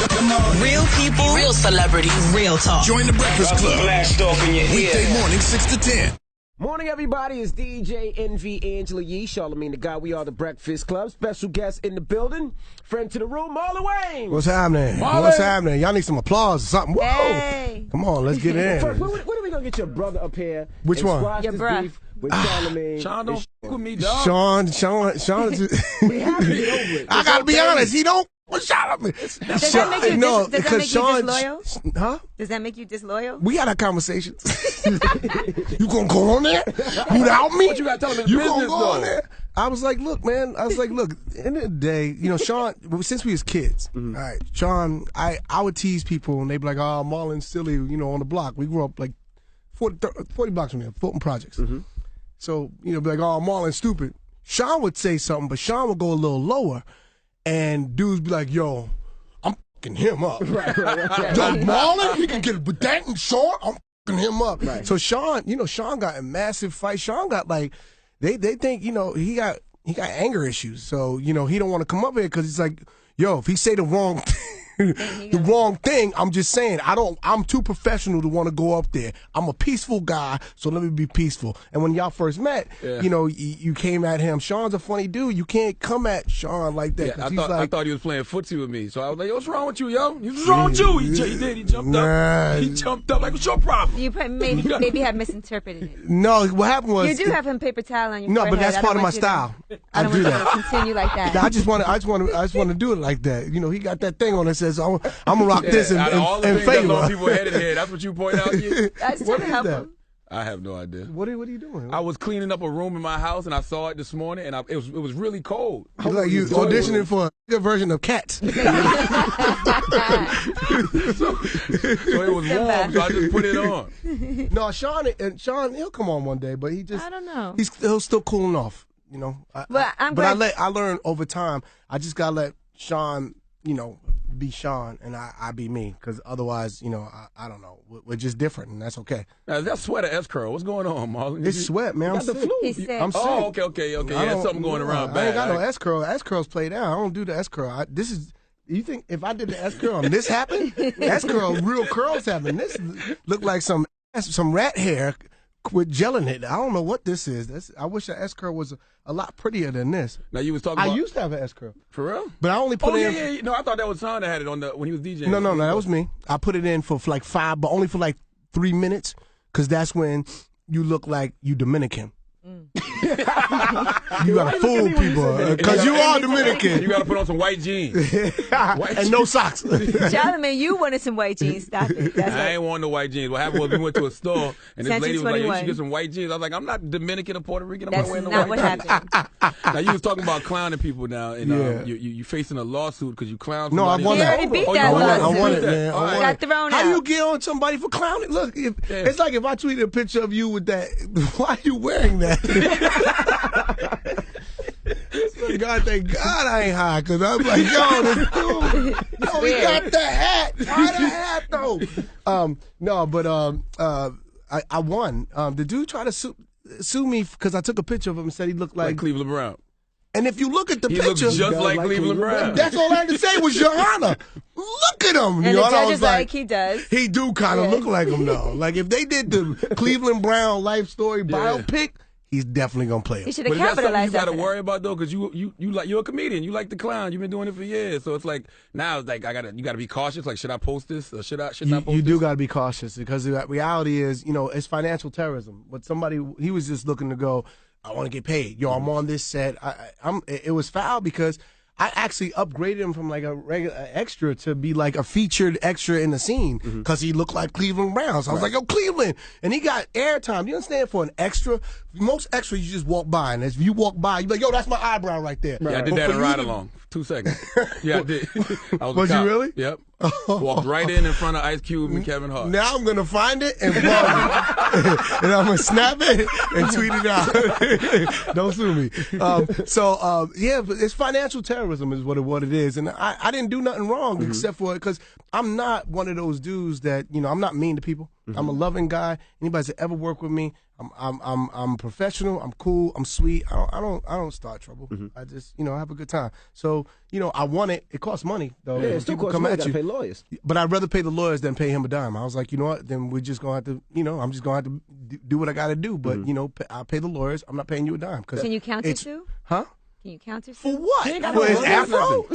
Real people, real celebrities, real talk. Join the Breakfast Club. Blast off in your Weekday ear. morning, 6 to 10. Morning, everybody. It's DJ Envy Angela Yee, Charlamagne the Guy. We are the Breakfast Club. Special guest in the building. Friend to the room, Marlon Wayans. What's happening? Marlon. What's happening? Y'all need some applause or something. Whoa! Hey. Come on, let's get in. First, when are we going to get your brother up here? Which and one? squash Your this bruh. beef with Charlamagne? Sean, don't fuck with me, dog. Sean. We have to get over it. I gotta be honest. He don't shout at me. Does that make you, no, does that because make you Sean, disloyal? huh? Does that make you disloyal? We had our conversations. You gonna go on there without me? What you gotta tell him in You business, gonna go on though? there? I was like, look, man. At the end of the day, you know, Sean. Since we was kids, all right, Sean. I would tease people, and they'd be like, "Oh, Marlon's silly," you know, on the block. We grew up like 40 blocks from there, Fulton Projects. So you know, be like, "Oh, Marlon's stupid." Sean would say something, but Sean would go a little lower, and dudes be like, "Yo, I'm fucking him up." Right. Yo, Marlon, he can get with that and Sean, I'm fucking him up. Right. So Sean, you know, Sean got in massive fights. Sean got like, they think, you know, he got anger issues. So, you know, he don't want to come up here because he's like, yo, if he say the wrong wrong thing, I'm just saying, I'm too professional to want to go up there. I'm a peaceful guy, so let me be peaceful. And when y'all first met, you know, you came at him. Sean's a funny dude. You can't come at Sean like that. Yeah, He's I thought he was playing footsie with me. So I was like, what's wrong with you, yo? What's wrong with you? He did. He jumped up. He jumped up. Like, what's your problem? You maybe have misinterpreted it. No, what happened was You do have him paper towel on your no, forehead. but that's I part don't of my want you to- style. I don't do want you that. to continue like that. I just want to do it like that. You know, he got that thing on that says, I'm gonna rock this in Out of all the in things that's favor. on people's head in here, that's what you point out here? That's What to is help that? him. I have no idea. What are you doing? I was cleaning up a room in my house, and I saw it this morning, and it was really cold. You like you auditioning for a good version of Cats. So it was warm, so I just put it on. No, Sean, he'll come on one day, but I don't know. He'll still cooling off. You know, Well, I'm glad. I learned over time. I just gotta let Sean, you know, be Sean and I be me, because otherwise, you know, I don't know. We're just different, and that's okay. Now, that sweater S-curl. What's going on, Marlon? It's sweat, man. I'm got the sick. flu. He said, I'm sick. Oh, okay. I Yeah, don't- something going around I bad. ain't got no S curl. S curls played out. I don't do the S curl. You think if I did the S curl and this happened? S curl, real curls happen. This look like some rat hair with gel in it. I don't know what this is. I wish the S curl was a lot prettier than this. Now, you was talking I about... used to have an S curl, For real? but I only put Oh, it in. yeah. No, I thought that was Sean that had it on when he was DJing. No, that was me. I put it in for like 5, but only for like 3 minutes, because that's when you look like you Dominican. You gotta fool people, because you are Dominican. You got to put on some white jeans. And no socks. Charlamagne, you wanted some white jeans. Stop it. That's I ain't want no white jeans. What happened was we went to a store, and this Century lady was like, you 21. should get some white jeans. I was like, I'm not Dominican or Puerto Rican. I'm That's not wearing no not white what jeans. happened. Now, you was talking about clowning people now, and Yeah. you facing a lawsuit because you clowned No, I somebody. won He that. already beat Oh, that you won I lawsuit. won it, man. All right. Got thrown How out. you get on somebody for clowning? Look, it's like if I tweeted a picture of you with that. Why are you wearing that? God, thank God I ain't high, because I'm like, yo, this dude, he got the hat. Why the hat though? No, but I won. The dude tried to sue me because I took a picture of him and said he looked Like like. Cleveland Brown. And if you look at the He picture, looks just like Cleveland Brown. that's all I had to say was Your Honor. Look at him. And you the know, and I judge was is like, he does. he do kind of look like him though. Like if they did the Cleveland Brown life story biopic, he's definitely gonna play He him. should But have is that something you capitalized got to on worry about though? Because you're a comedian. You like the clown. You've been doing it for years. So it's like now, it's like you got to be cautious. Like, should I post this or should I not post You this? do got to be cautious, because the reality is, you know, it's financial terrorism. But he was just looking to go, I want to get paid. Yo, I'm on this set. It was foul because I actually upgraded him from like a regular extra to be like a featured extra in the scene, because he looked like Cleveland Brown. So I was like, yo, Cleveland. And he got airtime. You understand? For an extra, most extras you just walk by. And as you walk by, you be like, yo, that's my eyebrow right there. Yeah, I did But that for in you Ride to- Along. 2 seconds. Yeah, I did. I was a Was you cop. really? Yep. Walked right in front of Ice Cube and Kevin Hart. Now I'm going to find it and vlog it. And I'm going to snap it and tweet it out. Don't sue me. Yeah, but it's financial terrorism is what it is. And I didn't do nothing wrong except for, because I'm not one of those dudes that, you know, I'm not mean to people. I'm a loving guy. Anybody's that ever worked with me, I'm professional. I'm cool. I'm sweet. I don't start trouble. I just have a good time. So I want it. It costs money though. Yeah, it still costs money. Gotta pay lawyers. But I'd rather pay the lawyers than pay him a dime. I was like, you know what? Then we're just gonna have to. I'm just gonna have to do what I got to do. But I'll pay the lawyers. I'm not paying you a dime. Can you counter sue? Huh? Can you counter sue? For what? For his afro?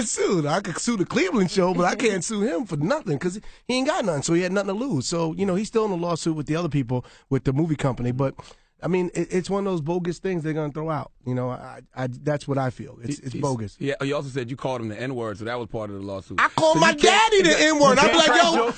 Sue. I could sue the Cleveland show, but I can't sue him for nothing because he ain't got nothing, so he had nothing to lose. So, he's still in a lawsuit with the other people, with the movie company. But, I mean, it's one of those bogus things they're going to throw out. That's what I feel. It's bogus. Yeah, you also said you called him the N-word, so that was part of the lawsuit. I called my daddy the N-word. I'd be like, yo,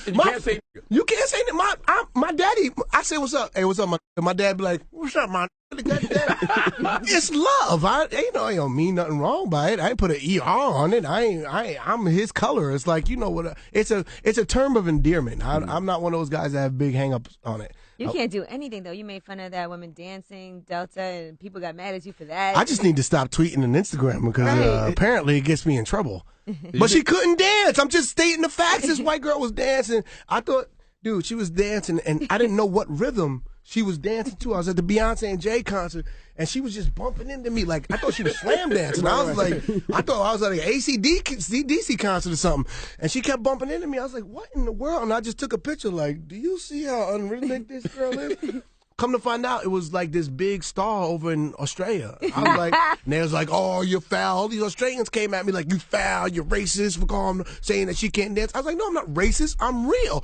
you can't say that. My daddy, I say, what's up? Hey, what's up, my dad be like, what's up, my it's love. I don't mean nothing wrong by it. I ain't put an ER on it. I'm his color. It's like, what? It's a term of endearment. I'm not one of those guys that have big hang-ups on it. You can't do anything, though. You made fun of that woman dancing, Delta, and people got mad at you for that. I just need to stop tweeting on Instagram because apparently it gets me in trouble. But she couldn't dance. I'm just stating the facts. This white girl was dancing. I thought, dude, she was dancing, and I didn't know what rhythm she was dancing to. I was at the Beyonce and Jay concert, and she was just bumping into me like I thought she was slam dancing. I was like, I thought I was at an ACDC concert or something, and she kept bumping into me. I was like, what in the world? And I just took a picture like, do you see how unrhythmic this girl is? Come to find out, it was like this big star over in Australia. I was like, and they was like, oh, you're foul. All these Australians came at me like, you foul, you're racist for saying that she can't dance. I was like, no, I'm not racist. I'm real.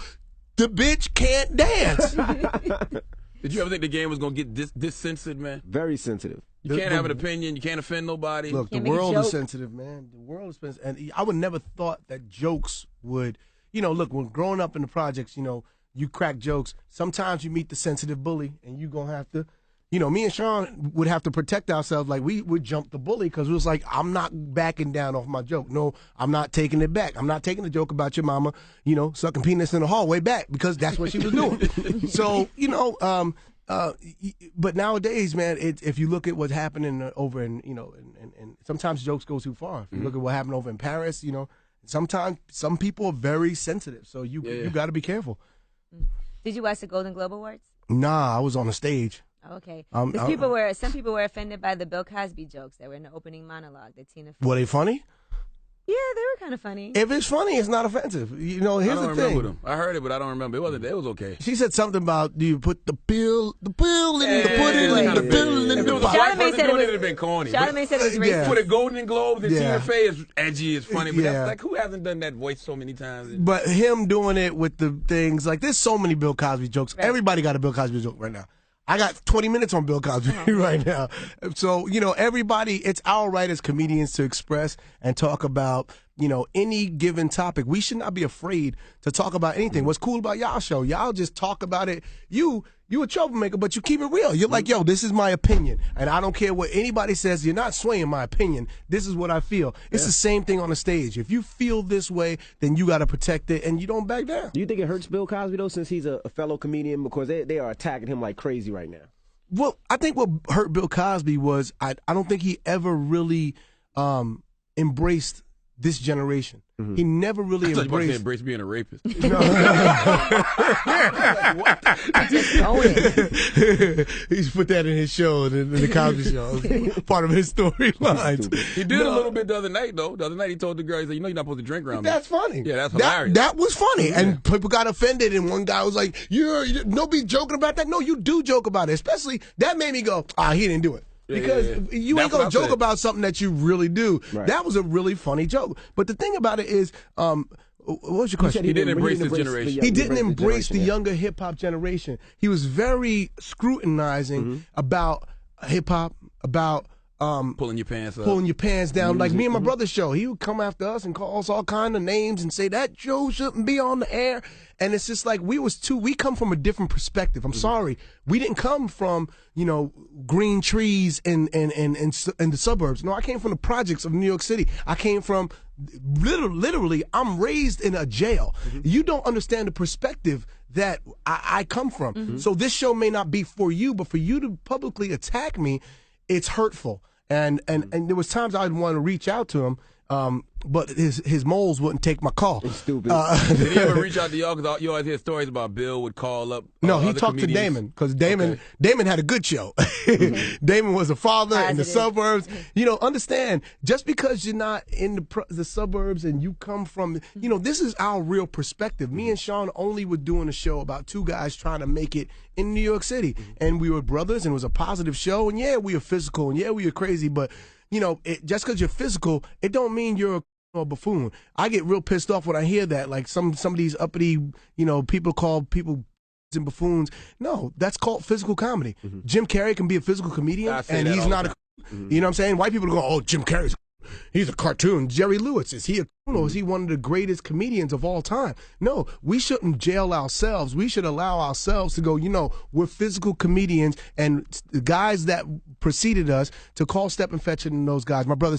The bitch can't dance. Did you ever think the game was going to get this sensitive, man? Very sensitive. You can't have an opinion. You can't offend nobody. Look, the world is sensitive, man. The world is sensitive. And I would never thought that jokes would, look, when growing up in the projects, you crack jokes. Sometimes you meet the sensitive bully, and you're going to have to, me and Sean would have to protect ourselves. Like, we would jump the bully because it was like, I'm not backing down off my joke. No, I'm not taking it back. I'm not taking the joke about your mama, sucking penis in the hallway back because that's what she was doing. So, but nowadays, man, if you look at what's happening over in, and sometimes jokes go too far. If you look at what happened over in Paris, sometimes some people are very sensitive. So you got to be careful. Did you watch the Golden Globe Awards? Nah, I was on the stage. Okay. Some people were offended by the Bill Cosby jokes that were in the opening monologue that Tina. Were they funny? Yeah, they were kind of funny. If it's funny, it's not offensive. Here's the thing. I don't remember them. I heard it, but I don't remember. It was okay. She said something about, do you put the pill in the pudding, the pill in the pot. Charlamagne said it would have been corny. Charlamagne said it was racist. For the Golden Globes, and Tina Fey is edgy, is funny, but that's like, who hasn't done that voice so many times? But him doing it with the things, like, there's so many Bill Cosby jokes. Right. Everybody got a Bill Cosby joke right now. I got 20 minutes on Bill Cosby right now. So, everybody, it's our right as comedians to express and talk about, any given topic. We should not be afraid to talk about anything. What's cool about y'all show, y'all just talk about it. You a troublemaker, but you keep it real. You're like, yo, this is my opinion. And I don't care what anybody says. You're not swaying my opinion. This is what I feel. It's the same thing on the stage. If you feel this way, then you got to protect it, and you don't back down. Do you think it hurts Bill Cosby, though, since he's a fellow comedian? Because they are attacking him like crazy right now. Well, I think what hurt Bill Cosby was I don't think he ever really embraced this generation. He never really embraced being a rapist. He's put that in his show, the Cosby Show. Part of his storylines. He did a little bit the other night, though. The other night he told the girl, he said, you're not supposed to drink around me. That's funny. Yeah, that's hilarious. That was funny. And people got offended, and one guy was like, nobody joking about that? No, you do joke about it. Especially, that made me go, he didn't do it. Because you ain't going to joke about something that you really do. Right. That was a really funny joke. But the thing about it is, what was your question? He didn't embrace this generation. He didn't embrace the younger hip-hop generation. He was very scrutinizing about hip-hop, about pulling your pants up. Pulling your pants down. Like me and my brother's show, he would come after us and call us all kind of names and say, that show shouldn't be on the air. And it's just like we come from a different perspective. I'm sorry. We didn't come from, green trees in the suburbs. No, I came from the projects of New York City. I came from, literally, I'm raised in a jail. You don't understand the perspective that I come from. So this show may not be for you, but for you to publicly attack me, it's hurtful. And there was times I'd want to reach out to him, but his moles wouldn't take my call. Stupid. Did he ever reach out to y'all? Because you always hear stories about Bill would call up. No, he other talked to comedians. Damon because Damon had a good show. Damon was a father in the suburbs. You know, understand, just because you're not in the suburbs and you come from, you know, this is our real perspective. Me and Sean only were doing a show about two guys trying to make it in New York City. And we were brothers, and it was a positive show. And yeah, we were physical, and yeah, we were crazy. But, you know, just because you're physical, it don't mean you're a buffoon. I get real pissed off when I hear that. Like some of these uppity, you know, people call people and buffoons. No, that's called physical comedy. Jim Carrey can be a physical comedian, and he's not a. You know what I'm saying? White people go, oh, Jim Carrey's. He's a cartoon. Jerry Lewis, is he a or is he one of the greatest comedians of all time? No, we shouldn't jail ourselves. We should allow ourselves to go, you know, we're physical comedians, and the guys that preceded us to call Step and Fetch and those guys, my brother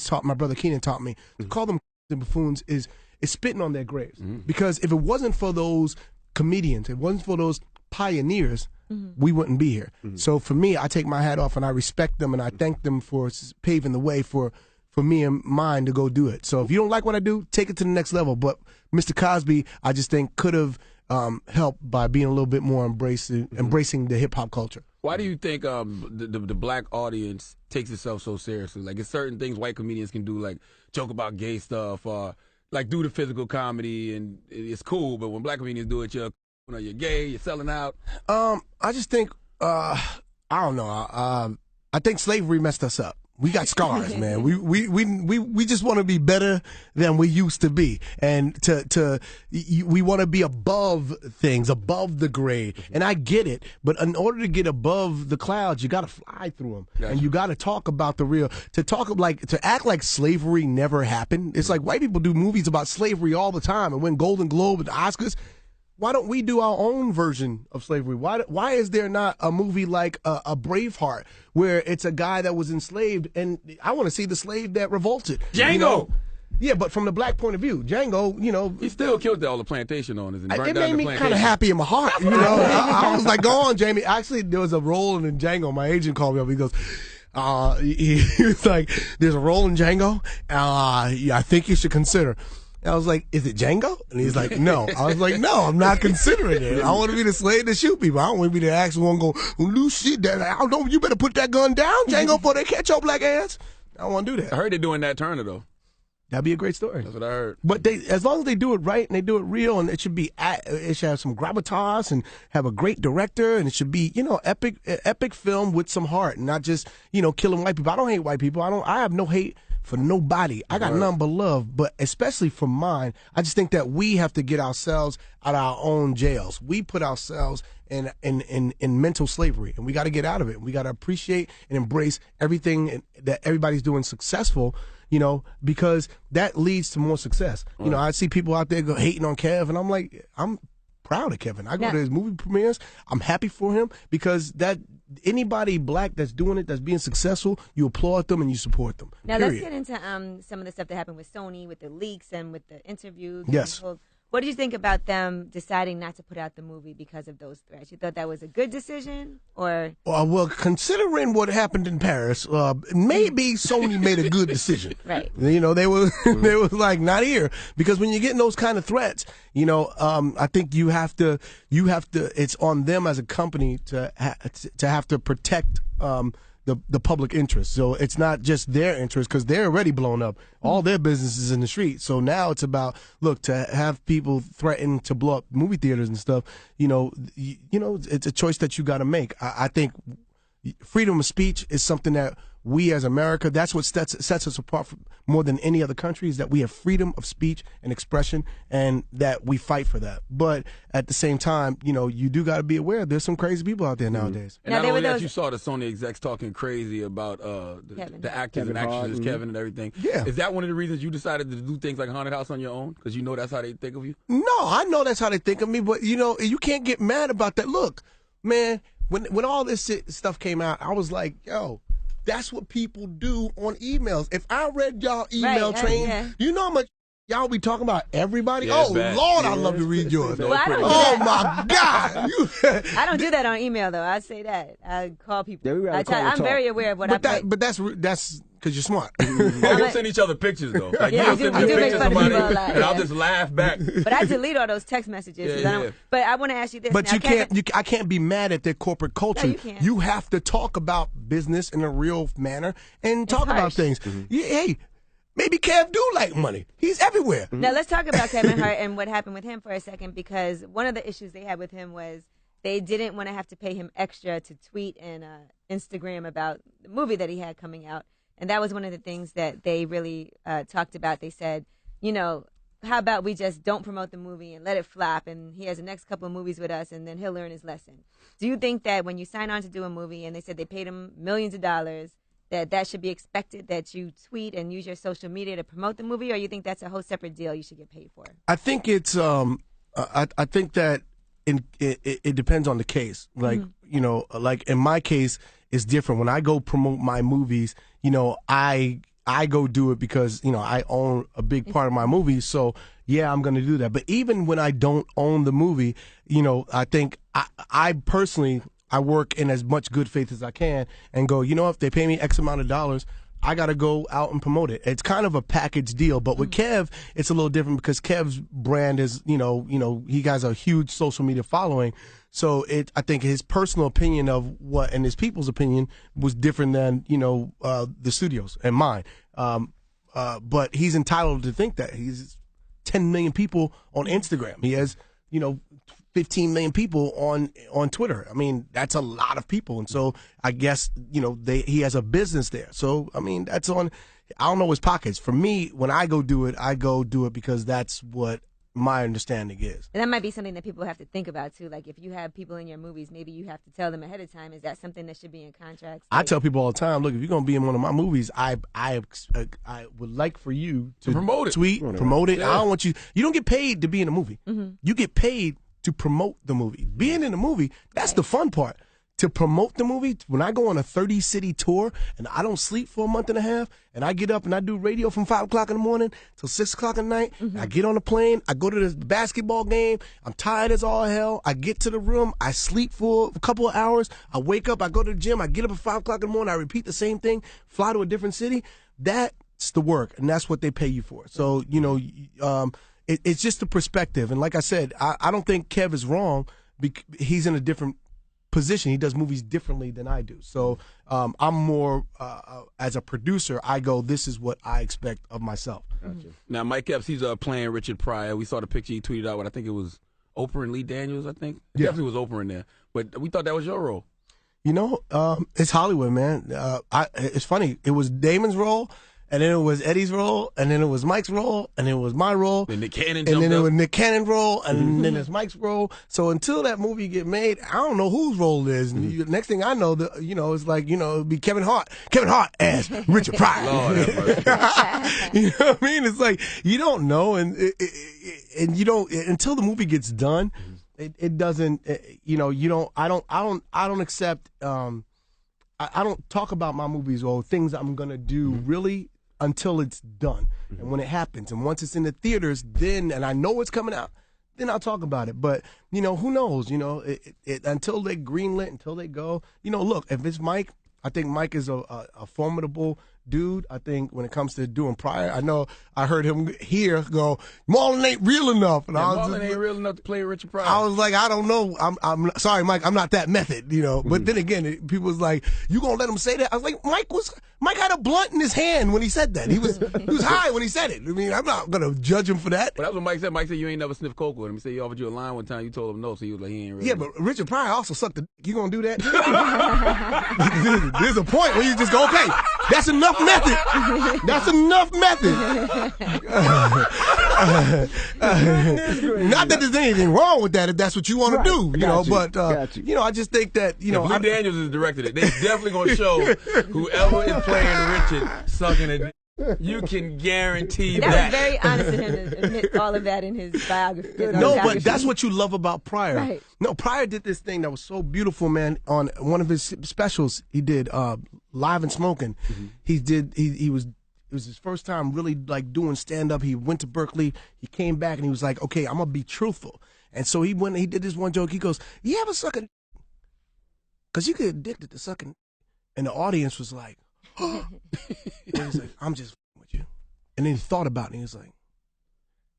Keenan taught me, to call them buffoons is spitting on their graves. Because if it wasn't for those comedians, if it wasn't for those pioneers, we wouldn't be here. So for me, I take my hat off and I respect them and I thank them for paving the way for me and mine to go do it. So if you don't like what I do, take it to the next level. But Mr. Cosby, I just think could have helped by being a little bit more embracing the hip hop culture. Why do you think the black audience takes itself so seriously? Like, it's certain things white comedians can do, like joke about gay stuff, or like do the physical comedy, and it's cool. But when black comedians do it, you're gay, you're selling out. I just think I don't know. I think slavery messed us up. We got scars, man. We just want to be better than we used to be, and we want to be above things, above the grade. And I get it, but in order to get above the clouds, you got to fly through them, and you got to talk about the real. To act like slavery never happened. It's like white people do movies about slavery all the time and win Golden Globe and Oscars. Why don't we do our own version of slavery? Why is there not a movie like a Braveheart where it's a guy that was enslaved, and I want to see the slave that revolted? Django! You know? Yeah, but from the black point of view, Django, you know. He still killed all the plantation owners and burned it down made the me kind of happy in my heart, you know. I was like, go on, Jamie. Actually, there was a role in Django. My agent called me up. He goes, he was like, there's a role in Django. I think you should consider. I was like, is it Django? And he's like, no. I was like, no, I'm not considering it. I want to be the slave to shoot people. I don't want to be the actual one going, loose shit. I don't know. You better put that gun down, Django, before they catch your black ass. I don't want to do that. I heard they're doing that Turner, though. That'd be a great story. That's what I heard. But as long as they do it right and they do it real, and it should have some gravitas and have a great director, and it should be, you know, epic film with some heart, and not just, you know, killing white people. I don't hate white people. I have no hate for nobody. I got none but love, but especially for mine, I just think that we have to get ourselves out of our own jails. We put ourselves in mental slavery, and we got to get out of it. We got to appreciate and embrace everything that everybody's doing successful, you know, because that leads to more success. You know, I see people out there hating on Kev, and I'm like, I'm proud of Kevin. I go to his movie premieres. I'm happy for him, because anybody black that's doing it, that's being successful, you applaud them and you support them. Now period. let's get into some of the stuff that happened with Sony, with the leaks and with the interviews. Yes. What did you think about them deciding not to put out the movie because of those threats? You thought that was a good decision, or? Well, considering what happened in Paris, maybe Sony made a good decision. Right. You know, they were like, not here, because when you're getting those kind of threats, you know, I think you have to. It's on them as a company to have to protect the public interest. So it's not just their interest, because they're already blown up. All their business is in the street. So now it's about, look, to have people threaten to blow up movie theaters and stuff, you know, it's a choice that you got to make. I think freedom of speech is something that we as America, that's what sets us apart from more than any other country, is that we have freedom of speech and expression, and that we fight for that. But at the same time, you know, you do got to be aware there's some crazy people out there nowadays. And not only that, you saw the Sony execs talking crazy about the actors and actresses, Kevin and everything. Yeah. Is that one of the reasons you decided to do things like Haunted House on your own? Because you know that's how they think of you? No, I know that's how they think of me, but, you know, you can't get mad about that. Look, man, when all this stuff came out, I was like, yo, that's what people do on emails. If I read y'all email train, you know how much y'all be talking about everybody? Yeah, Lord, I love to read yours. Well, my God. I don't do that on email, though. I say that. I call people. I'm very aware of what I put. But that's Because you're smart. We'll send each other pictures though. Like, Yeah, you'll we send me do a make picture fun of of somebody, people a lot, and I'll yeah. just laugh back. But I delete all those text messages. 'Cause I don't, but I want to ask you this. But now, you Kevin, can't. I can't be mad at their corporate culture. No, you can't. You have to talk about business in a real manner and talk about harsh. things. Hey, maybe Kev do like money. He's everywhere. Now let's talk about Kevin Hart and what happened with him for a second, because one of the issues they had with him was they didn't want to have to pay him extra to tweet and Instagram about the movie that he had coming out. And that was one of the things that they really talked about. They said, you know, how about we just don't promote the movie and let it flop, and he has the next couple of movies with us, and then he'll learn his lesson. Do you think that when you sign on to do a movie and they said they paid him millions of dollars, that should be expected, that you tweet and use your social media to promote the movie, or you think that's a whole separate deal you should get paid for? I think it's. I think that it depends on the case. Like you know, like in my case, it's different. When I go promote my movies, you know, I go do it because, you know, I own a big part of my movie. So, yeah, I'm going to do that. But even when I don't own the movie, you know, I think I personally, I work in as much good faith as I can and go, you know, if they pay me X amount of dollars, I got to go out and promote it. It's kind of a package deal. But with Kev, it's a little different because Kev's brand is, you know, he has a huge social media following. So I think his personal opinion of what and his people's opinion was different than, you know, the studios and mine. But he's entitled to think that. He's 10 million people on Instagram. He has, you know, 15 million people on Twitter. I mean, that's a lot of people. And so I guess, you know, he has a business there. So, I mean, that's on, I don't know his pockets. For me, when I go do it because that's what my understanding is. And that might be something that people have to think about too. Like if you have people in your movies, maybe you have to tell them ahead of time. Is that something that should be in contracts? I tell people all the time, look, if you're gonna be in one of my movies, I would like for you to promote it, promote it. Yeah. I don't want you. You don't get paid to be in a movie. You get paid to promote the movie. Being in the movie, that's the fun part. To promote the movie, when I go on a 30-city tour and I don't sleep for a month and a half, and I get up and I do radio from 5 o'clock in the morning till 6 o'clock at night, I get on a plane, I go to this basketball game, I'm tired as all hell, I get to the room, I sleep for a couple of hours, I wake up, I go to the gym, I get up at 5 o'clock in the morning, I repeat the same thing, fly to a different city. That's the work, and that's what they pay you for. So, you know, it's just the perspective. And like I said, I don't think Kev is wrong. He's in a different position. He does movies differently than I do. So I'm more, as a producer, I go, this is what I expect of myself. Gotcha. Now, Mike Epps, he's playing Richard Pryor. We saw the picture he tweeted out with, I think it was Oprah and Lee Daniels, I think. It definitely was Oprah in there. But we thought that was your role. You know, It's Hollywood, man. It's funny. It was Damon's role, and then it was Eddie's role, and then it was Mike's role, and then it was my role. And Nick Cannon and then jumped it was up. Nick Cannon's role, and then it's Mike's role. So until that movie get made, I don't know whose role it is. And next thing I know, it's like, it'll be Kevin Hart. Kevin Hart as Richard Pryor. Lord have mercy. You know what I mean? It's like you don't know, and you don't until the movie gets done. It doesn't. You don't. I don't accept. I don't talk about my movies or things I'm gonna do really until it's done. And when it happens, and once it's in the theaters, then, and I know it's coming out, then I'll talk about it. But, who knows, until they greenlit, until they go, look, if it's Mike, I think Mike is a formidable dude. I think when it comes to doing Pryor, I know I heard him here go, Marlon ain't real enough. And Marlon ain't real enough to play Richard Pryor. I was like, I don't know. I'm sorry, Mike. I'm not that method, But then again, people was like, you gonna let him say that? I was like, Mike had a blunt in his hand when he said that. He was high when he said it. I mean, I'm not gonna judge him for that. But that's what Mike said. Mike said you ain't never sniffed coke with him. He said he offered you a line one time. You told him no, so he was like, he ain't really. Yeah, but Richard Pryor also sucked the dick. You gonna do that? There's a point where you just go, okay, that's enough method. That's enough method. Not that there's anything wrong with that if that's what you want to do, But I just think that If Lee Daniels has directed it, they definitely gonna show whoever is playing Richard sucking it. You can guarantee that. That was very honest of him to admit all of that in his biography. No, but that's what you love about Pryor. Right. No, Pryor did this thing that was so beautiful, man. On one of his specials, he did Live and Smoking. It was his first time really like doing stand up. He went to Berkeley. He came back and he was like, okay, I'm gonna be truthful. And so he did this one joke. He goes, you ever suck a? Because you get addicted to sucking. And the audience was like, and he's like, I'm just with you. And then he thought about it, and he was like,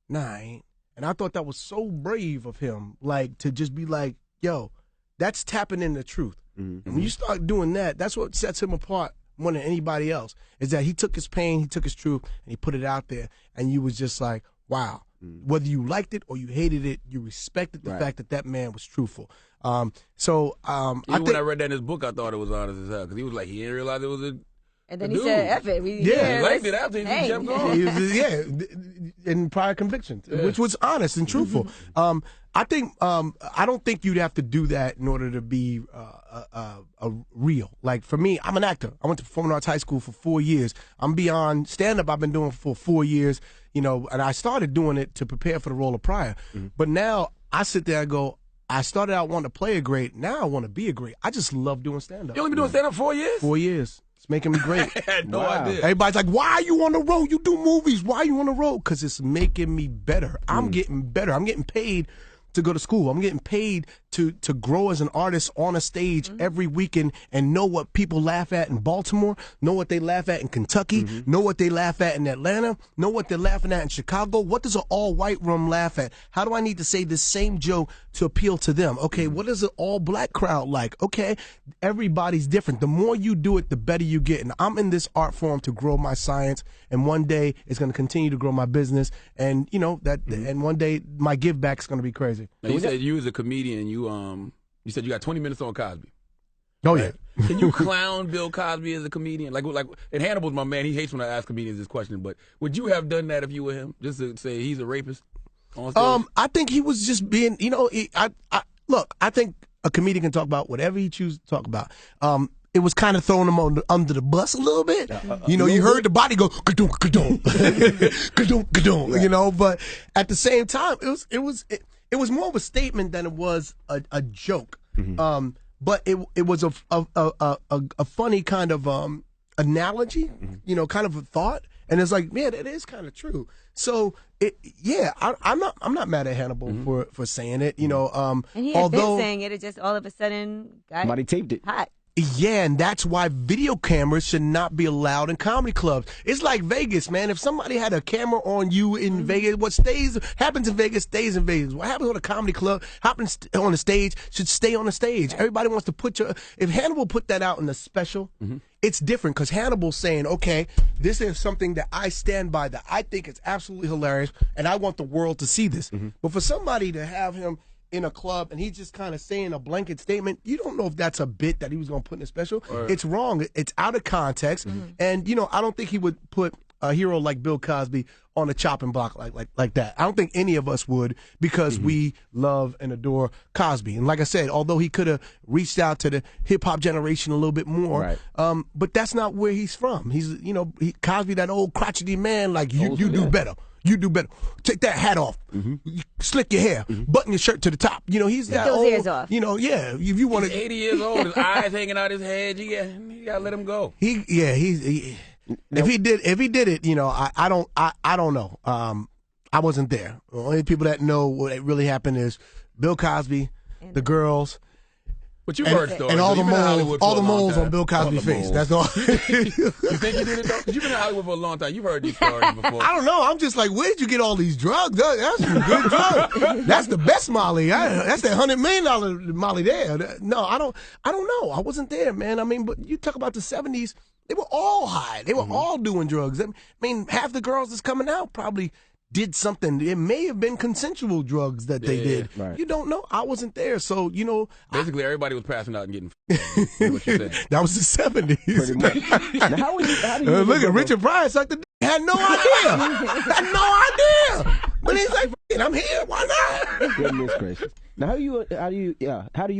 nah, I ain't. And I thought that was so brave of him, like, to just be like, yo, that's tapping into truth. And when you start doing that, that's what sets him apart more than anybody else, is that he took his pain, he took his truth, and he put it out there. And you was just like, wow. Whether you liked it or you hated it, you respected the fact that that man was truthful. When I read that in his book, I thought it was honest as hell, because he was like, he didn't realize it was a And then he said, F it. He liked it after he kept going. In prior convictions, which was honest and truthful. I don't think you'd have to do that in order to be a real. Like, for me, I'm an actor. I went to Performing Arts High School for 4 years. I'm beyond stand-up. I've been doing for 4 years, and I started doing it to prepare for the role of Pryor. But now I sit there and go, I started out wanting to play a great. Now I want to be a great. I just love doing stand-up. You only been doing stand-up 4 years? 4 years. It's making me great. I had no idea. Everybody's like, why are you on the road? You do movies. Why are you on the road? Because it's making me better. I'm getting better. I'm getting paid to go to school. I'm getting paid to grow as an artist on a stage every weekend and know what people laugh at in Baltimore, know what they laugh at in Kentucky, know what they laugh at in Atlanta, know what they're laughing at in Chicago. What does an all-white room laugh at? How do I need to say this same joke to appeal to them? Okay, what is an all-black crowd like? Okay, everybody's different. The more you do it, the better you get. And I'm in this art form to grow my science, and one day it's going to continue to grow my business, and and one day my give back is going to be crazy. Now, you said you as a comedian, you said you got 20 minutes on Cosby. Oh, yeah. Can you clown Bill Cosby as a comedian? Like, and Hannibal's my man. He hates when I ask comedians this question, but would you have done that if you were him? Just to say he's a rapist on stage? I think he was just being, I think a comedian can talk about whatever he chooses to talk about. It was kind of throwing him under the bus a little bit. You heard the body go, ka-dunk, ka-dunk, ka-dunk, ka-dunk, but at the same time, it was more of a statement than it was a joke. But it was a funny kind of analogy, kind of a thought, and it's like, man, that is kind of true. So I'm not mad at Hannibal for saying it, And he had been saying it just all of a sudden got somebody taped it. Hot. Yeah, and that's why video cameras should not be allowed in comedy clubs. It's like Vegas, man. If somebody had a camera on you in Vegas, what happens in Vegas stays in Vegas. What happens on a comedy club happens on the stage should stay on the stage. Everybody wants to if Hannibal put that out in the special, it's different because Hannibal's saying, okay, this is something that I stand by, that I think is absolutely hilarious, and I want the world to see this. But for somebody to have him in a club and he's just kind of saying a blanket statement, you don't know if that's a bit that he was going to put in a special. It's wrong. It's out of context. And, I don't think he would put a hero like Bill Cosby on a chopping block like that. I don't think any of us would, because we love and adore Cosby. And like I said, although he could have reached out to the hip-hop generation a little bit more, but that's not where he's from. He's, Cosby, that old crotchety man, like, you do better. You do better. Take that hat off. Slick your hair. Button your shirt to the top. He's that old. Ears off. If you want to. He's 80 years old. His eyes hanging out his head. You gotta let him go. If he did it, I don't know. I wasn't there. The only people that know what really happened is Bill Cosby, the girls. But you've heard stories. And all the moles on Bill Cosby's face. That's all. You think he did it though? Because you've been in Hollywood for a long time. You've heard these stories before. I don't know. I'm just like, where did you get all these drugs? That's some good drugs. That's the best Molly. That's that $100 million Molly there. No, I don't know. I wasn't there, man. I mean, but you talk about the 70s. They were all high. They were all doing drugs. I mean, half the girls that's coming out probably did something. It may have been consensual drugs that they did. Right. You don't know. I wasn't there. So, basically, everybody was passing out and getting what you're saying. That was the 70s. Pretty much. Now, how do you look at Richard Pryor sucked the dick. Had no idea. But he's like, I'm here. Why not? Goodness gracious. Now, how do you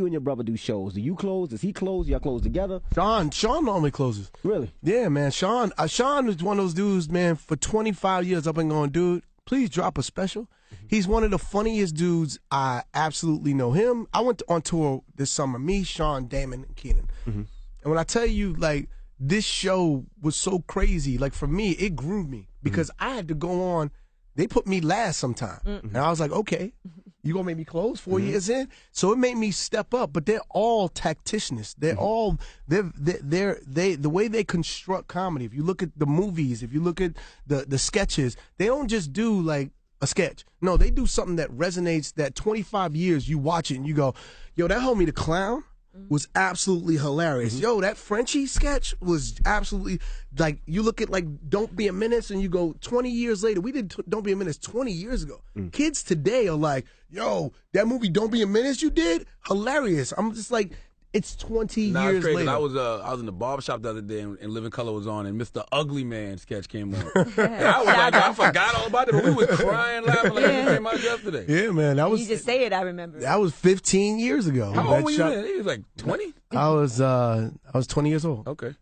and your brother do shows? Do you close? Does he close? Y'all close together? Sean normally closes. Really? Yeah, man. Sean is one of those dudes, man, for 25 years up and going, dude, please drop a special. He's one of the funniest dudes. I absolutely know him. I went on tour this summer, me, Sean, Damon, and Keenan. And when I tell you, like, this show was so crazy, like, for me, it grew me because I had to go on. They put me last sometime. And I was like, okay. You gonna make me close 4 years in? So it made me step up. But they're all tacticians. They're all the way they construct comedy. If you look at the movies, if you look at the sketches, they don't just do like a sketch. No, they do something that resonates. That 25 years you watch it and you go, yo, that homie the clown was absolutely hilarious. Yo, that Frenchie sketch was absolutely, like, you look at like Don't Be a Menace and you go 20 years later. We did Don't Be a Menace 20 years ago. Kids today are like, yo, that movie Don't Be a Menace you did? Hilarious. I'm just like, it's 20 years it's crazy, later. I was in the barbershop the other day and Living Color was on and Mr. Ugly Man sketch came on. And I was like, I forgot all about it, but we was crying, laughing like it came out yesterday. Yeah, man. That was, You just say it, I remember. that was 15 years ago. How old were you then? He was like 20? I was 20 years old. Okay.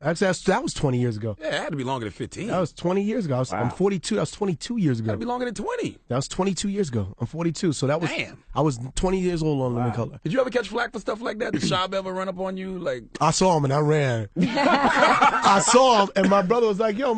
Actually, that was 20 years ago. Yeah, it had to be longer than 15. That was 20 years ago. I'm 42. That was 22 years It ago. had to be longer than 20. That was 22 years ago. I'm 42. So that was, Damn. I was 20 years old on Living Color. Did you ever catch flack for stuff like that? Did Shab ever run up on you? Like, I saw him and I ran. I saw him and my brother was like, yo,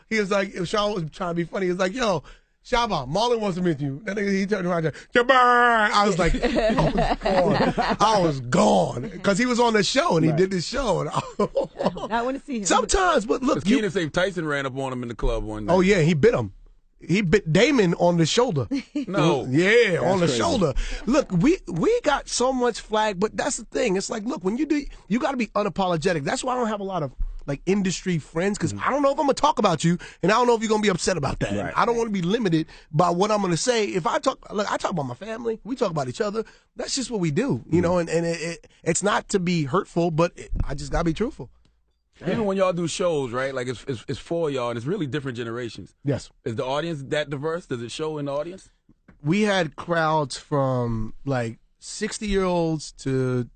he was like, if Sean was trying to be funny, he was like, yo, Shaba, Marlon wants to meet you. Then he turned around and said, Jabbar! I was like, I was gone. Because he was on the show and he did the show. And I want to see him. sometimes, but look. Keenan said Tyson ran up on him in the club one night. Oh, yeah, he bit him. He bit Damon on the shoulder. No. Yeah, on the shoulder. Look, we got so much flag, but that's the thing. It's like, look, when you do, you got to be unapologetic. That's why I don't have a lot of like industry friends, because I don't know if I'm gonna talk about you, and I don't know if you're gonna be upset about that. Right. I don't want to be limited by what I'm gonna say. If I talk about my family, we talk about each other. That's just what we do, you know. And it's not to be hurtful, but I just gotta be truthful. Even when y'all do shows, right? Like it's for y'all, and it's really different generations. Yes. Is the audience that diverse? Does it show in the audience? We had crowds from like 60-year-olds to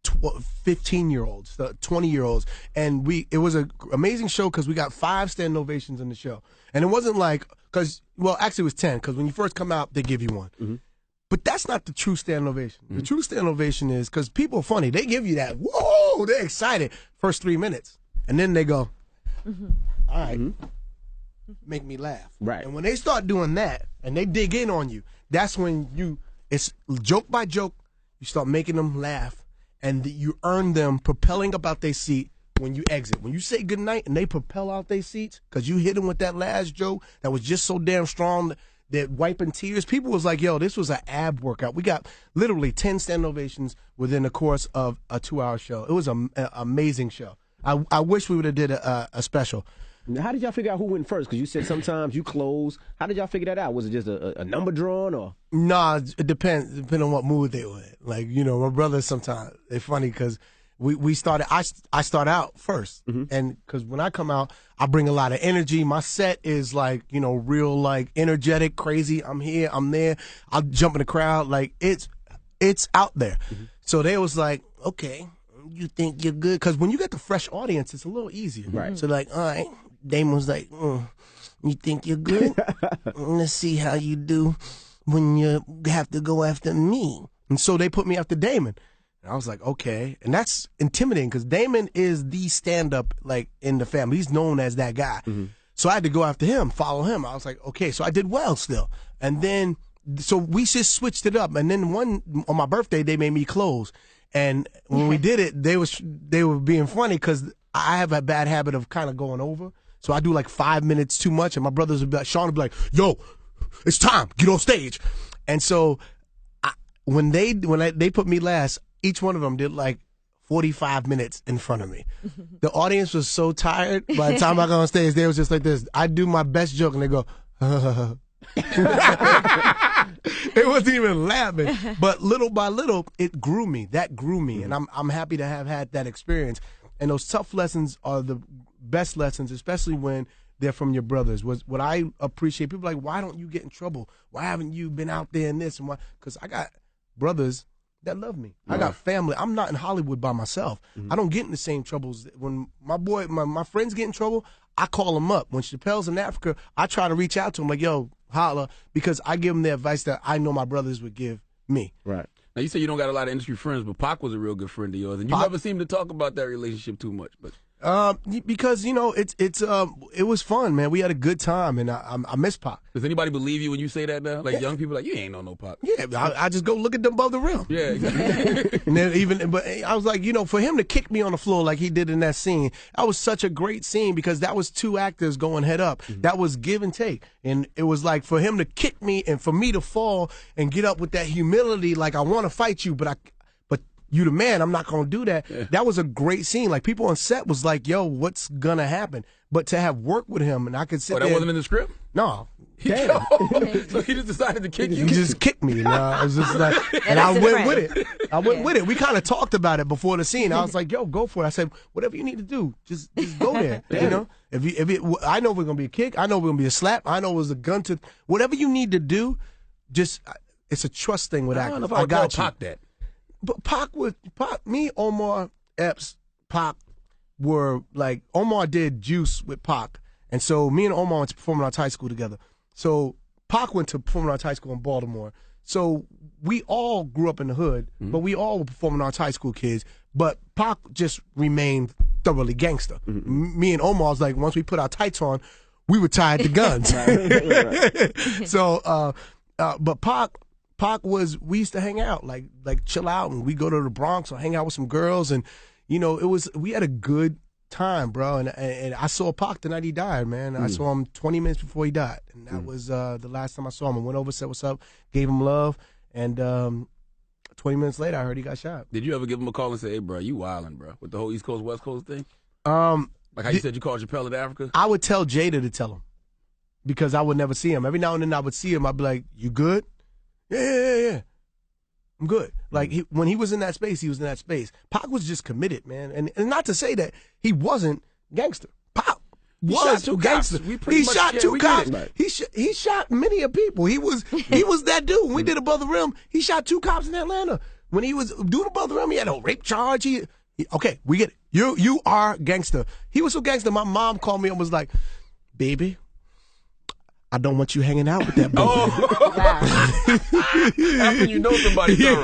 15-year-olds, 20-year-olds, and it was an amazing show because we got 5 standing ovations in the show, and it wasn't like actually it was 10 because when you first come out they give you one, but that's not the true standing ovation. The true standing ovation is because people are funny. They give you that whoa, they're excited first 3 minutes, and then they go, all right, make me laugh, Right. And when they start doing that and they dig in on you, that's when it's joke by joke, you start making them laugh. And you earn them propelling up out their seat when you exit. When you say goodnight and they propel out their seats because you hit them with that last joke that was just so damn strong that wiping tears. People was like, yo, this was an ab workout. We got literally 10 standing ovations within the course of a 2-hour show. It was an amazing show. I wish we would have did a special. Now, how did y'all figure out who went first? Because you said sometimes you close. How did y'all figure that out? Was it just a number drawn or? Nah, it depends. Depending on what mood they were in. Like, you know, my brothers sometimes, they're funny because we started, I start out first. And because when I come out, I bring a lot of energy. My set is like, you know, real like energetic, crazy. I'm here, I'm there. I'll jump in the crowd. Like it's out there. So they was like, okay, you think you're good? Because when you get the fresh audience, it's a little easier. Right. So like, all right. Damon was like, you think you're good? Let's see how you do when you have to go after me. And so they put me after Damon. And I was like, okay. And that's intimidating because Damon is the stand-up like in the family. He's known as that guy. So I had to go after him, follow him. I was like, okay. So I did well still. And then, so we just switched it up. And then on my birthday, they made me close. And when we did it, they were being funny because I have a bad habit of kind of going over. So I do like 5 minutes too much, and my brothers would be like, Sean would be like, yo, it's time, get on stage. And so when they put me last, each one of them did like 45 minutes in front of me. The audience was so tired. By the time I got on stage, they was just like this. I do my best joke, and they go, It wasn't even laughing. But little by little, it grew me. That grew me, and I'm happy to have had that experience. And those tough lessons are the best lessons, especially when they're from your brothers. What I appreciate, people are like, why don't you get in trouble? Why haven't you been out there in this? And why? Because I got brothers that love me. I got family. I'm not in Hollywood by myself. I don't get in the same troubles. When my friends get in trouble, I call them up. When Chappelle's in Africa, I try to reach out to them like, yo, holla, because I give them the advice that I know my brothers would give me. Right. Now, you say you don't got a lot of industry friends, but Pac was a real good friend of yours, and you never seem to talk about that relationship too much. But Because it was fun, man. We had a good time, and I miss Pac. Does anybody believe you when you say that now? Like young people, like you ain't know no Pac. Yeah, I just go look at them above the rim. Yeah, exactly. And then but I was like, for him to kick me on the floor like he did in that scene, that was such a great scene because that was two actors going head up. Mm-hmm. That was give and take, and it was like for him to kick me and for me to fall and get up with that humility, like I want to fight you, but you the man, I'm not going to do that. Yeah. That was a great scene. Like, people on set was like, yo, what's going to happen? But to have worked with him, and I could sit there. That wasn't in the script? No. Damn. So he just decided to kick you? He just kicked me. I was just like, and I went with it. I went with it. We kind of talked about it before the scene. I was like, yo, go for it. I said, whatever you need to do, just go there. Yeah. I know we're going to be a kick. I know we're going to be a slap. I know it was a gun to, whatever you need to do, just, it's a trust thing with actors. I don't know if I got Pac that. But me, Omar Epps, Pac were like, Omar did Juice with Pac. And so me and Omar went to Performing Arts High School together. So Pac went to Performing Arts High School in Baltimore. So we all grew up in the hood, but we all were Performing Arts High School kids. But Pac just remained thoroughly gangster. Mm-hmm. Me and Omar was like, once we put our tights on, we were tied to guns. Right. So, but Pac was, we used to hang out, like chill out, and we go to the Bronx or hang out with some girls, and we had a good time, bro. And I saw Pac the night he died, man. I saw him 20 minutes before he died, and that was the last time I saw him. I went over, said what's up, gave him love, and 20 minutes later, I heard he got shot. Did you ever give him a call and say, hey, bro, you wildin', bro, with the whole East Coast, West Coast thing? Like how you said you called Chappelle in Africa? I would tell Jada to tell him, because I would never see him. Every now and then I would see him, I'd be like, you good? Yeah. I'm good. Like, when he was in that space, he was in that space. Pac was just committed, man. And not to say that he wasn't gangster. Pac was gangster. He shot two cops. He shot many of people. He was that dude. When we did Above the Rim, he shot two cops in Atlanta. When he was doing Above the Rim, he had a rape charge. Okay, we get it. You are gangster. He was so gangster, my mom called me and was like, baby, I don't want you hanging out with that boy. That's when you know somebody thorough.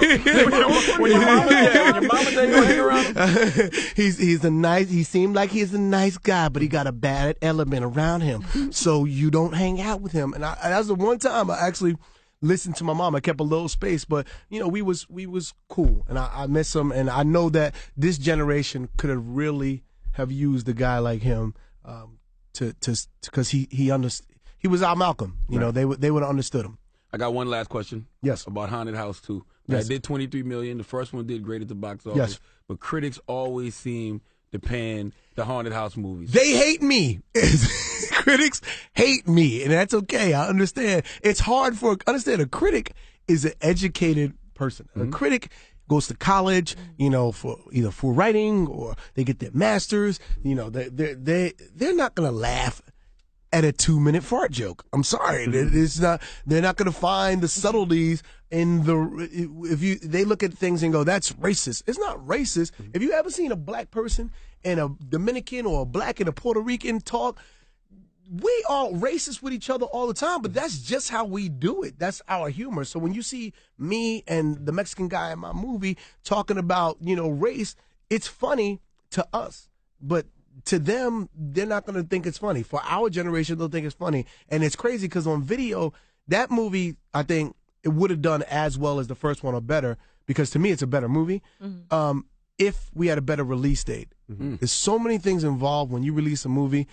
when your mama dad gonna hang around him. He seemed like he's a nice guy, but he got a bad element around him. So you don't hang out with him. And that was the one time I actually listened to my mom. I kept a little space, but we was cool. And I miss him, and I know that this generation could have really have used a guy like him because he understood. He was our Malcolm. They would have understood him. I got one last question. Yes. About Haunted House 2. Yes. It did $23 million. The first one did great at the box office. Yes. But critics always seem to pan the Haunted House movies. They hate me. Critics hate me, and that's okay. I understand. It's hard understand. A critic is an educated person. Mm-hmm. A critic goes to college, for writing, or they get their masters. They're not gonna laugh at a 2-minute fart joke. I'm sorry. It's not. They're not going to find the subtleties in they look at things and go, that's racist. It's not racist. If you ever seen a black person and a Dominican or a black and a Puerto Rican talk, we all racist with each other all the time, but that's just how we do it. That's our humor. So when you see me and the Mexican guy in my movie talking about, race, it's funny to us, but to them, they're not going to think it's funny. For our generation, they'll think it's funny. And it's crazy because on video, that movie, I think it would have done as well as the first one or better, because to me, it's a better movie. Mm-hmm. If we had a better release date. Mm-hmm. There's so many things involved when you release a movie.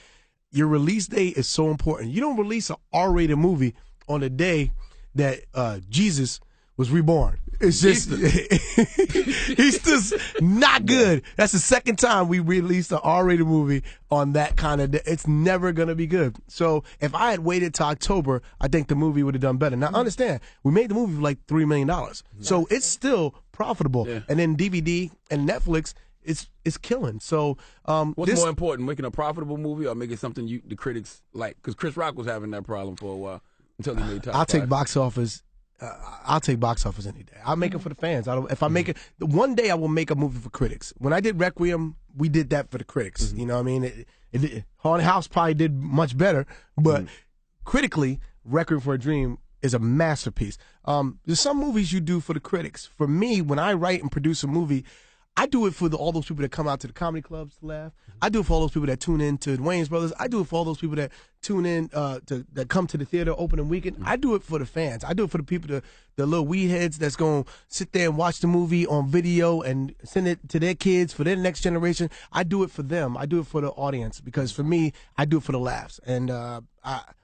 Your release date is so important. You don't release an R-rated movie on the day that Jesus was reborn. It's just, he's just not good. That's the second time we released an R-rated movie on that kind of day. It's never going to be good. So if I had waited till October, I think the movie would have done better. Now, understand, we made the movie for like $3 million. So it's still profitable. Yeah. And then DVD and Netflix, it's killing. So what's more important, making a profitable movie or making something the critics like? Because Chris Rock was having that problem for a while until he made Top 5. Take box office. I'll take box office any day. I'll make it for the fans. If I make it, one day I will make a movie for critics. When I did Requiem, we did that for the critics. Mm-hmm. You know what I mean? Haunted House probably did much better, but critically, Requiem for a Dream is a masterpiece. There's some movies you do for the critics. For me, when I write and produce a movie, I do it for all those people that come out to the comedy clubs to laugh. I do it for all those people that tune in to the Wayans brothers. I do it for all those people that tune in that come to the theater opening weekend. I do it for the fans. I do it for the people, the little weed heads that's going to sit there and watch the movie on video and send it to their kids for their next generation. I do it for them. I do it for the audience because for me, I do it for the laughs. And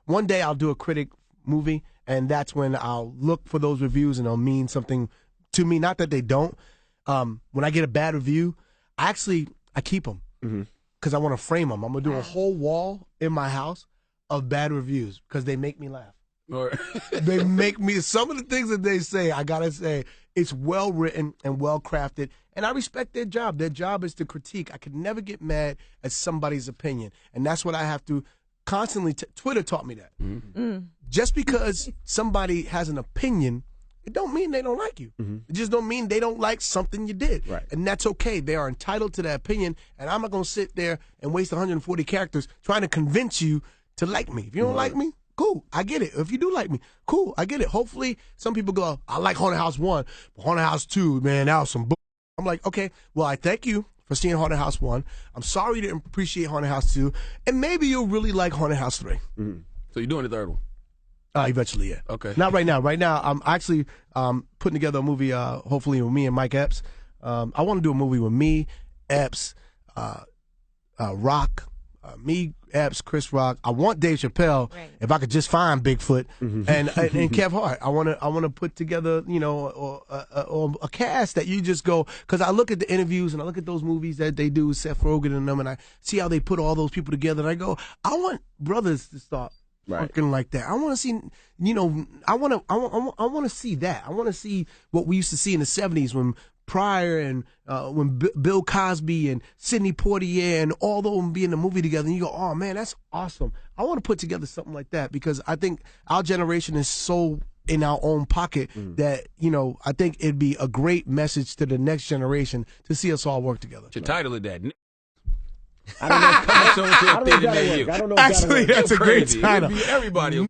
one day I'll do a critic movie, and that's when I'll look for those reviews and they'll mean something to me. Not that they don't. When I get a bad review, I keep them because I want to frame them. I'm going to do a whole wall in my house of bad reviews because they make me laugh. They make me, some of the things that they say, I got to say, it's well written and well crafted. And I respect their job. Their job is to critique. I could never get mad at somebody's opinion. And that's what I have to constantly, Twitter taught me that. Just because somebody has an opinion, it don't mean they don't like you. It just don't mean they don't like something you did. Right. And that's okay. They are entitled to that opinion, and I'm not going to sit there and waste 140 characters trying to convince you to like me. If you don't like me, cool, I get it. If you do like me, cool, I get it. Hopefully, some people go, I like Haunted House 1, but Haunted House 2, man, that was some bull. I'm like, okay, well, I thank you for seeing Haunted House 1. I'm sorry you didn't appreciate Haunted House 2, and maybe you'll really like Haunted House 3. So you're doing the third one? Eventually, yeah. Okay. Not right now. Right now, I'm actually putting together a movie, hopefully with me and Mike Epps. I want to do a movie with me, Epps, Rock, me, Epps, Chris Rock. I want Dave Chappelle, if I could just find Bigfoot, and Kev Hart. I want to put together, or a cast that you just go, because I look at the interviews and I look at those movies that they do with Seth Rogen and them, and I see how they put all those people together, and I go, I want brothers to start working like that. I want to see, I want to see that. I want to see what we used to see in the 70s when Pryor and when Bill Cosby and Sidney Poitier and all of them be in the movie together, and you go, oh man, that's awesome. I want to put together something like that because I think our generation is so in our own pocket that, I think it'd be a great message to the next generation to see us all work together. Your title of that. I don't know if that'll work. Actually, that's a great title. Everybody. All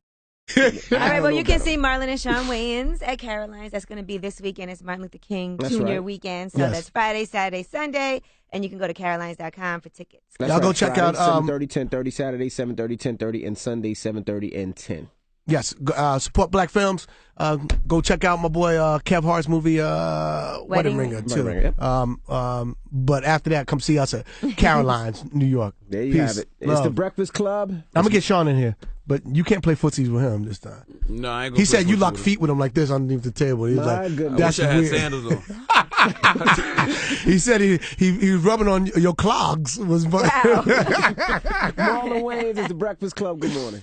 right, well, you can see Marlon and Shawn Wayans at Caroline's. That's going to be this weekend. It's Martin Luther King Jr. weekend. So that's Friday, Saturday, Sunday. And you can go to carolines.com for tickets. Y'all go check out 7:30, 10:30, Saturday, 7:30, 10:30, and Sunday, 7:30 and 10. Yes, support black films. Go check out my boy Kev Hart's movie Wedding Ringer too. But after that, come see us at Caroline's, New York. There you have it. It's the Breakfast Club. I'm gonna get Sean in here, but you can't play footsies with him this time. No, I ain't gonna. He said you lock feet with him like this underneath the table. He was like, "That's weird." I wish I had sandals on. He said he was rubbing on your clogs. Wow. Marlon Wayans is the Breakfast Club. Good morning.